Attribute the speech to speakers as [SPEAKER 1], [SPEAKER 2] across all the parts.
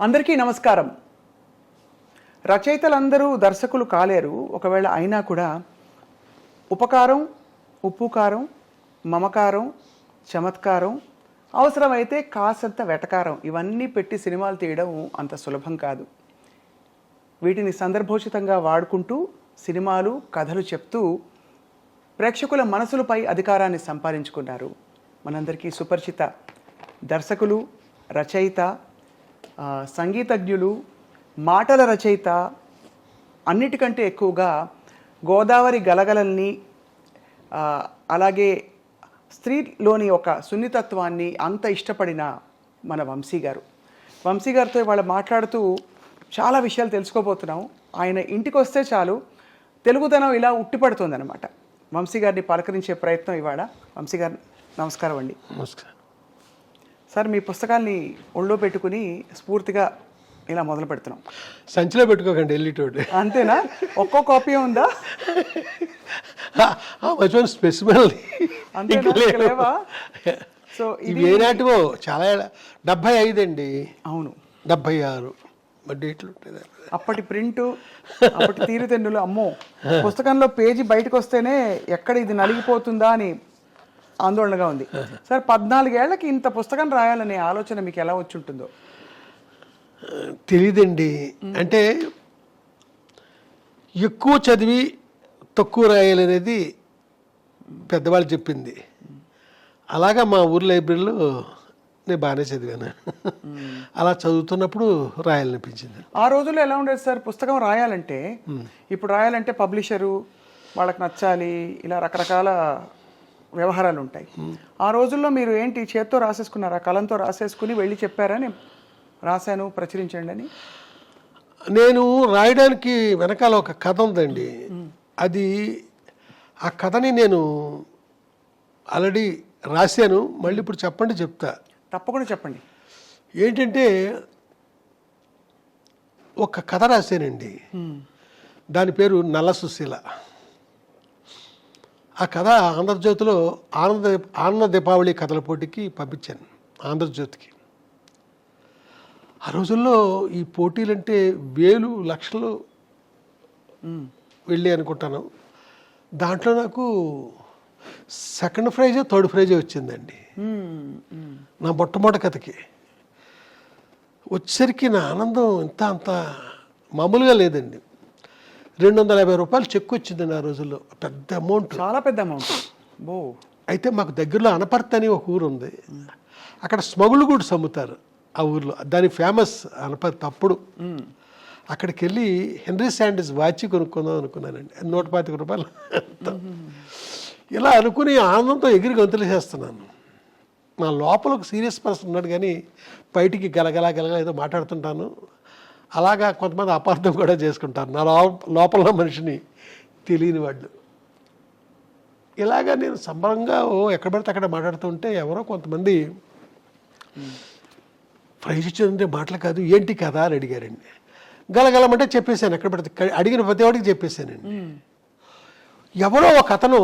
[SPEAKER 1] అందరికీ నమస్కారం. రచయితలందరూ దర్శకులు కాలేరు. ఒకవేళ అయినా కూడా ఉపకారం, ఉప్పు కారం, మమకారం, చమత్కారం, అవసరమైతే కాసంత వెటకారం ఇవన్నీ పెట్టి సినిమాలు తీయడం అంత సులభం కాదు. వీటిని సందర్భోచితంగా వాడుకుంటూ సినిమాలు, కథలు చెప్తూ ప్రేక్షకుల మనసులపై అధికారాన్ని సంపాదించుకున్నారు మనందరికీ సుపరిచిత దర్శకులు, రచయిత, సంగీతజ్ఞులు, మాటల రచయిత, అన్నిటికంటే ఎక్కువగా గోదావరి గలగలల్ని, అలాగే స్త్రీలోని ఒక సున్నితత్వాన్ని అంత ఇష్టపడిన మన వంశీ గారు. వంశీ గారితో ఇవాళ మాట్లాడుతూ చాలా విషయాలు తెలుసుకోబోతున్నాం. ఆయన ఇంటికి వస్తే చాలు తెలుగుదనం ఇలా ఉట్టిపడుతుందన్నమాట. వంశీ గారిని పలకరించే ప్రయత్నం ఇవాళ. వంశీ గారు నమస్కారం అండి.
[SPEAKER 2] నమస్కారం
[SPEAKER 1] సార్. మీ పుస్తకాల్ని ఒళ్ళో పెట్టుకుని స్ఫూర్తిగా ఇలా మొదలు పెడుతున్నాం.
[SPEAKER 2] సంచిలో పెట్టుకోకండి, వెళ్ళేటోటి
[SPEAKER 1] అంతేనా? ఒక్కో కాపీ ఉందా?
[SPEAKER 2] స్పెసిమల్
[SPEAKER 1] లేవా? సో
[SPEAKER 2] ఇవి ఏనాటివో చాలా 75 అండి.
[SPEAKER 1] అవును,
[SPEAKER 2] 76 డేట్లు ఉంటుంది.
[SPEAKER 1] అప్పటి ప్రింటు, అప్పటి తీరుతెన్నులు. అమ్మో, పుస్తకంలో పేజీ బయటకు వస్తేనే ఎక్కడ ఇది నలిగిపోతుందా అని ఆందోళనగా ఉంది. సార్, 14 ఏళ్లకి ఇంత పుస్తకం రాయాలనే ఆలోచన మీకు ఎలా వచ్చి ఉంటుందో?
[SPEAKER 2] తెలీదండి. అంటే ఎక్కువ చదివి తక్కువ రాయాలనేది పెద్దవాళ్ళు చెప్పింది. అలాగా మా ఊరి లైబ్రరీలో నేను బాగానే చదివాను. అలా చదువుతున్నప్పుడు రాయాలనిపించింది.
[SPEAKER 1] ఆ రోజుల్లో ఎలా ఉండేది సార్ పుస్తకం రాయాలంటే? ఇప్పుడు రాయాలంటే పబ్లిషరు వాళ్ళకి నచ్చాలి, ఇలా రకరకాల వ్యవహారాలు ఉంటాయి. ఆ రోజుల్లో మీరు ఏంటి, చేత్తో రాసేసుకున్నారా? కలంతో రాసేసుకుని వెళ్ళి చెప్పారా నేను రాశాను ప్రచురించండి అని?
[SPEAKER 2] నేను రాయడానికి వెనకాల ఒక కథ ఉందండి. అది ఆ కథని నేను ఆల్రెడీ రాశాను. మళ్ళీ ఇప్పుడు చెప్తా.
[SPEAKER 1] తప్పకుండా చెప్పండి.
[SPEAKER 2] ఏంటంటే ఒక కథ రాశానండి. దాని పేరు నల్ల సుశీల. ఆ కథ ఆంధ్రజ్యోతిలో ఆనంద దీపావళి కథల పోటీకి పంపించాను, ఆంధ్రజ్యోతికి. ఆ రోజుల్లో ఈ పోటీలంటే వేలు లక్షలు వెళ్ళి అనుకుంటాను. దాంట్లో నాకు సెకండ్ ప్రైజ్, థర్డ్ ప్రైజ్ వచ్చిందండి నా మొట్టమొదటి కథకి. వచ్చేసరికి నా ఆనందం అంత మామూలుగా లేదండి. 250 రూపాయలు చెక్ వచ్చిందండి ఆ రోజుల్లో. పెద్ద అమౌంట్,
[SPEAKER 1] చాలా పెద్ద అమౌంట్.
[SPEAKER 2] అయితే మాకు దగ్గరలో అనపర్తి అని ఒక ఊరు ఉంది. అక్కడ స్మగుళ్ళు కూడా అమ్ముతారు ఆ ఊర్లో. దాని ఫేమస్ అనపర్తి. అప్పుడు అక్కడికి వెళ్ళి హెన్రీ శాండిల్స్ వాచ్ కొనుక్కుందాం అనుకున్నానండి. 125 రూపాయలు. ఇలా అనుకుని ఆనందంతో ఎగిరి గంతులు చేస్తున్నాను. నా లోపల ఒక సీరియస్ పర్సన్ ఉన్నాడు, కానీ బయటికి గలగలా ఏదో మాట్లాడుతుంటాను. అలాగా కొంతమంది అపార్థం కూడా చేసుకుంటారు నా లోపల మనిషిని, తెలియని వాళ్ళు. ఇలాగా నేను సంబరంగా ఎక్కడ పడితే అక్కడ మాట్లాడుతుంటే ఎవరో కొంతమంది ప్రైజ్ ఇచ్చేదంటే మాటలు కాదు, ఏంటి కదా అని అడిగారండి. గలగలమంటే చెప్పేశాను. ఎక్కడ పడితే అడిగిన ప్రతి వాడికి చెప్పేశానండి. ఎవరో ఒక అతను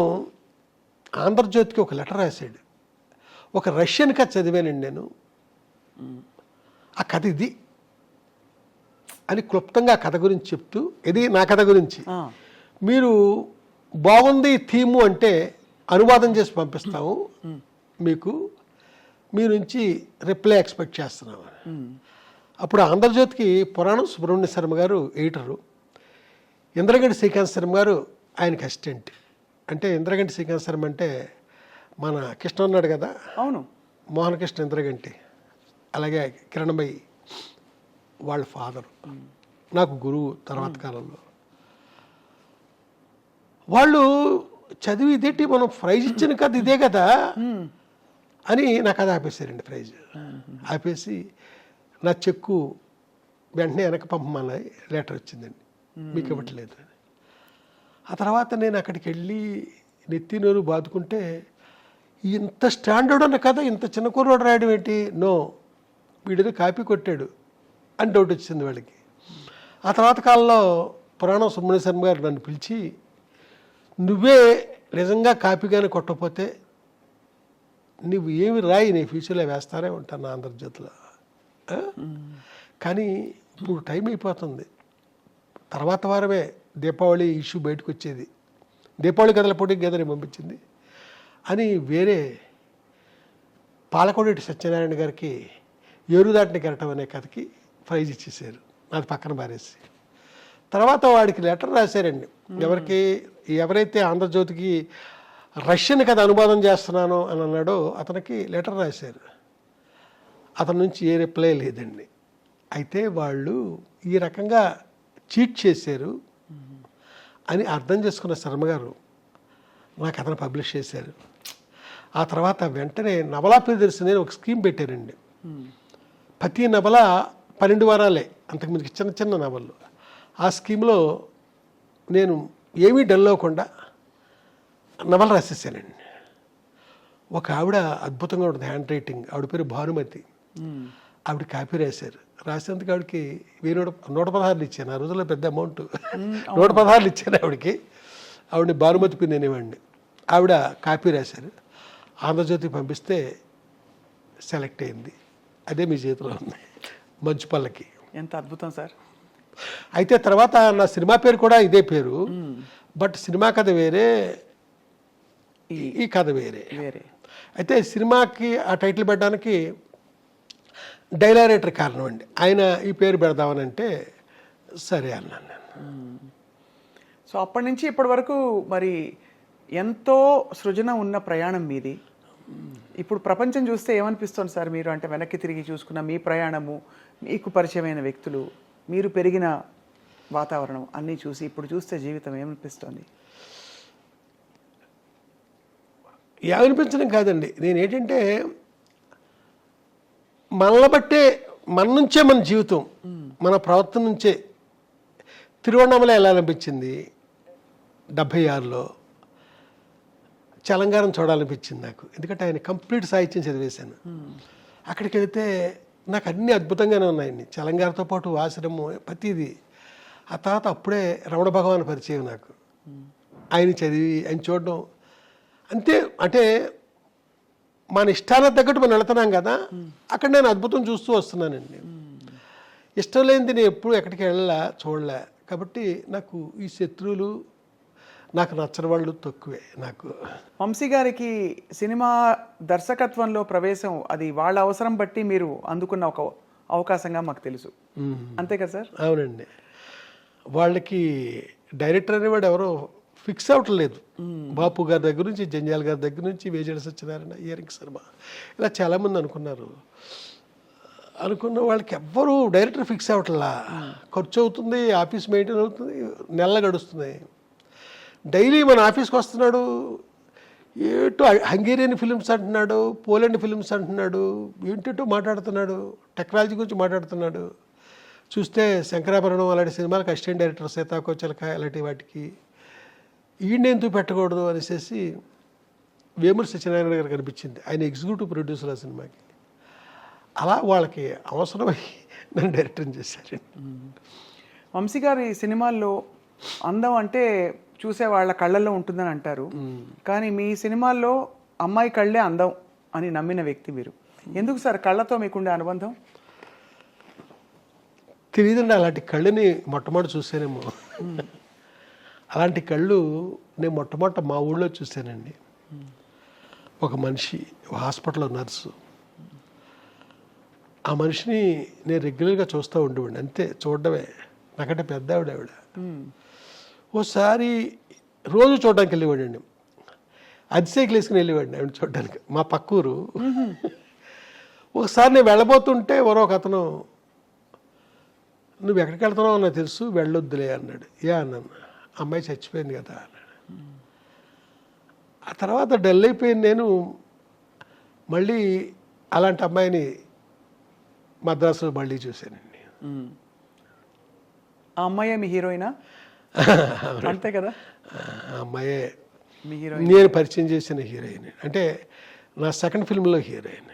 [SPEAKER 2] ఆంధ్రజ్యోతికి ఒక లెటర్ రాశాడు. ఒక రష్యన్ కథ చదివానండి నేను. ఆ కథ ఇది అని క్లుప్తంగా కథ గురించి చెప్తూ, ఇది నా కథ గురించి, మీరు బాగుంది థీము అంటే అనువాదం చేసి పంపిస్తాము, మీకు మీ నుంచి రిప్లై ఎక్స్పెక్ట్ చేస్తున్నాము. అప్పుడు ఆంధ్రజ్యోతికి పురాణం సుబ్రహ్మణ్య శర్మ గారు ఎడిటరు, ఇంద్రగంటి శ్రీకాంత్ శర్మ గారు ఆయనకి అసిస్టెంట్. అంటే ఇంద్రగంటి శ్రీకాంత్ శర్మ అంటే మన కృష్ణ ఉన్నాడు కదా,
[SPEAKER 1] అవును,
[SPEAKER 2] మోహన కృష్ణ ఇంద్రగంటి, అలాగే కిరణమయ్యి వాళ్ళ ఫాదరు, నాకు గురువు తర్వాత కాలంలో. వాళ్ళు చదివి ఇదేంటి, మనం ప్రైజ్ ఇచ్చిన కదా ఇదే కదా అని నాకు అది ఆపేశారండి. ప్రైజ్ ఆపేసి నా చెక్కు వెంటనే వెనక పంపమని లెటర్ వచ్చిందండి, మీకు ఇవ్వట్లేదు అని. ఆ తర్వాత నేను అక్కడికి వెళ్ళి నెత్తి నోరు బాదుకుంటే, ఇంత స్టాండర్డ్ ఉన్న కథ ఇంత చిన్న కుర్రోడు రాయడం ఏంటి, నో వీడిని కాపీ కొట్టాడు అని డౌట్ వచ్చింది వాళ్ళకి. ఆ తర్వాత కాలంలో పురాణం సుబ్రహ్మణ్య శర్మ గారు నన్ను పిలిచి, నువ్వే నిజంగా కాపీగానే కొట్టకపోతే నువ్వు ఏమి రాయి, నీ ఫ్యూచర్లో వేస్తానే ఉంటాను ఆంధ్రజ్యోతిలో, కానీ ఇప్పుడు టైం అయిపోతుంది. తర్వాత వారమే దీపావళి ఇష్యూ బయటకు వచ్చేది. దీపావళి కథల పోటీకి గదని పంపించింది అని వేరే పాలకొండేటి సత్యనారాయణ గారికి ఏరుదాటిని కెరటం అనే కథకి ప్రైజ్ ఇచ్చేసారు, అది పక్కన పారేసి. తర్వాత వాడికి లెటర్ రాశారండి. ఎవరైతే ఆంధ్రజ్యోతికి రష్యన్ కథ అనువాదం చేస్తున్నానో అని అన్నాడో అతనికి లెటర్ రాశారు. అతని నుంచి ఏ రిప్లై లేదండి. అయితే వాళ్ళు ఈ రకంగా చీట్ చేశారు అని అర్థం చేసుకున్న శర్మ గారు నా కథను పబ్లిష్ చేశారు. ఆ తర్వాత వెంటనే నవలా ప్రియదర్శిని అని ఒక స్కీమ్ పెట్టారండి. ప్రతి నవల 12 వారాలే, అంతకుముందుకి చిన్న చిన్న నవళ్ళు. ఆ స్కీమ్లో నేను ఏమీ డల్ అవ్వకుండా నవల రాసేసానండి. ఒక ఆవిడ అద్భుతంగా ఉంటుంది హ్యాండ్ రైటింగ్, ఆవిడ పేరు భానుమతి. ఆవిడ కాపీ రాశారు. రాసేందుకు ఆవిడకి 116 ఇచ్చాను. ఆ రోజుల్లో పెద్ద అమౌంట్. 116 ఇచ్చాను ఆవిడకి. ఆవిడని భానుమతి పిన్ అనేవాడిని. ఆవిడ కాపీ రాశారు. ఆంధ్రజ్యోతికి పంపిస్తే సెలెక్ట్ అయింది. అదే మీ చేతిలో ఉంది, మంచు పల్లకి.
[SPEAKER 1] ఎంత అద్భుతం సార్.
[SPEAKER 2] అయితే తర్వాత నా సినిమా పేరు కూడా ఇదే పేరు, బట్ సినిమా కథ వేరే, ఈ కథ వేరే. అయితే సినిమాకి ఆ టైటిల్ పెట్టడానికి డైలారేటర్ కారణం అండి. ఆయన ఈ పేరు పెడదామని అంటే సరే అన్నాను నేను.
[SPEAKER 1] సో అప్పటి నుంచి ఇప్పటి వరకు మరి ఎంతో సృజన ఉన్న ప్రయాణం మీది. ఇప్పుడు ప్రపంచం చూస్తే ఏమనిపిస్తుంది సార్ మీరు? అంటే వెనక్కి తిరిగి చూసుకున్న మీ ప్రయాణము, మీకు పరిచయమైన వ్యక్తులు, మీరు పెరిగిన వాతావరణం అన్నీ చూసి ఇప్పుడు చూస్తే జీవితం ఏమనిపిస్తుంది?
[SPEAKER 2] ఏమనిపించడం కాదండి, నేనేంటంటే మనల్ని బట్టే, మన నుంచే మన జీవితం, మన ప్రవర్తన నుంచే. తిరువണ്ണామల ఎలా అనిపించింది 76లో, చలంగారం చూడాలనిపించింది నాకు. ఎందుకంటే ఆయన కంప్లీట్ సాహిత్యం చదివేశాను. అక్కడికి వెళితే నాకు అన్నీ అద్భుతంగానే ఉన్నాయండి. చలంగారితో పాటు ఆశ్రమం ప్రతిదీ. ఆ తర్వాత అప్పుడే రమణ భగవాన్ పరిచయం నాకు. ఆయన చదివి ఆయన చూడడం అంతే. అంటే మన ఇష్టాలకు తగ్గట్టు మనం వెళుతున్నాం కదా, అక్కడ నేను అద్భుతం చూస్తూ వస్తున్నానండి. ఇష్టం లేనిది నేను ఎప్పుడు ఎక్కడికి వెళ్ళా, చూడలే. కాబట్టి నాకు ఈ శత్రువులు, నాకు నచ్చని వాళ్ళు తక్కువే. నాకు
[SPEAKER 1] వంశీ గారికి సినిమా దర్శకత్వంలో ప్రవేశం అది వాళ్ళ అవసరం బట్టి మీరు అందుకున్న ఒక అవకాశంగా మాకు తెలుసు, అంతే కదా సార్?
[SPEAKER 2] అవునండి. వాళ్ళకి డైరెక్టర్ అనేవాడు ఎవరో ఫిక్స్ అవటం లేదు. బాపు గారి దగ్గర నుంచి, జంజాల్ గారి దగ్గర నుంచి, వేజేడ సత్యనారాయణ, ఇయరింగ్ శర్మ, ఇలా చాలామంది అనుకున్న వాళ్ళకి ఎవ్వరూ డైరెక్టర్ ఫిక్స్ అవట్లా. ఖర్చు అవుతుంది, ఆఫీస్ మెయింటైన్ అవుతుంది, నెల గడుస్తుంది. డైలీ మన ఆఫీస్కి వస్తున్నాడు, ఏటో హంగేరియన్ ఫిలిమ్స్ అంటున్నాడు, పోలాండ్ ఫిలిమ్స్ అంటున్నాడు, ఏంటో మాట్లాడుతున్నాడు, టెక్నాలజీ గురించి మాట్లాడుతున్నాడు. చూస్తే శంకరాభరణం అలాంటి సినిమాలకు అసిస్టెంట్ డైరెక్టర్, సీతాకోచలక అలాంటి వాటికి ఈయన ఎందుకు పెట్టకూడదు అనేసి వేమూరి సత్యనారాయణ గారు కనిపించింది. ఆయన ఎగ్జిక్యూటివ్ ప్రొడ్యూసర్ ఆ సినిమాకి. అలా వాళ్ళకి అవసరమై నన్ను డైరెక్టర్ చేశారు.
[SPEAKER 1] వంశీ గారి సినిమాల్లో అందం అంటే చూసే వాళ్ళ కళ్ళల్లో ఉంటుందని అంటారు, కానీ మీ సినిమాల్లో అమ్మాయి కళ్ళే అందం అని నమ్మిన వ్యక్తి మీరు. ఎందుకు సార్ కళ్ళతో మీకుండే అనుబంధం?
[SPEAKER 2] తెలియదండి, అలాంటి కళ్ళని మొట్టమొదటి చూసానేమో. అలాంటి కళ్ళు నేను మొట్టమొదట మా ఊళ్ళో చూశానండి. ఒక మనిషి, హాస్పిటల్లో నర్సు, ఆ మనిషిని నేను రెగ్యులర్గా చూస్తూ ఉండేవాడిని. అంతే, చూడడమే. నాకంటే పెద్ద ఆవిడ. ఓసారి రోజు చూడడానికి వెళ్ళేవాడండి. అతిశేఖలు వేసుకుని వెళ్ళేవాడిని ఆవిడ చూడడానికి, మా పక్కూరు. ఒకసారి నేను వెళ్ళబోతుంటే ఒక అతను, నువ్వు ఎక్కడికి వెళ్తున్నావు నాకు తెలుసు, వెళ్ళొద్దులే అన్నాడు. అన్నాను, అమ్మాయి చచ్చిపోయింది కదా అన్నాడు. ఆ తర్వాత డల్ అయిపోయింది. నేను మళ్ళీ అలాంటి అమ్మాయిని మద్రాసులో మళ్ళీ చూశానండి.
[SPEAKER 1] ఆ అమ్మాయే మీ హీరోయినా? అంతే కదా,
[SPEAKER 2] ఆ అమ్మాయే
[SPEAKER 1] మీ హీరోయిన్.
[SPEAKER 2] నేను పరిచయం చేసిన హీరోయిన్, అంటే నా సెకండ్ ఫిల్మ్లో హీరోయిన్.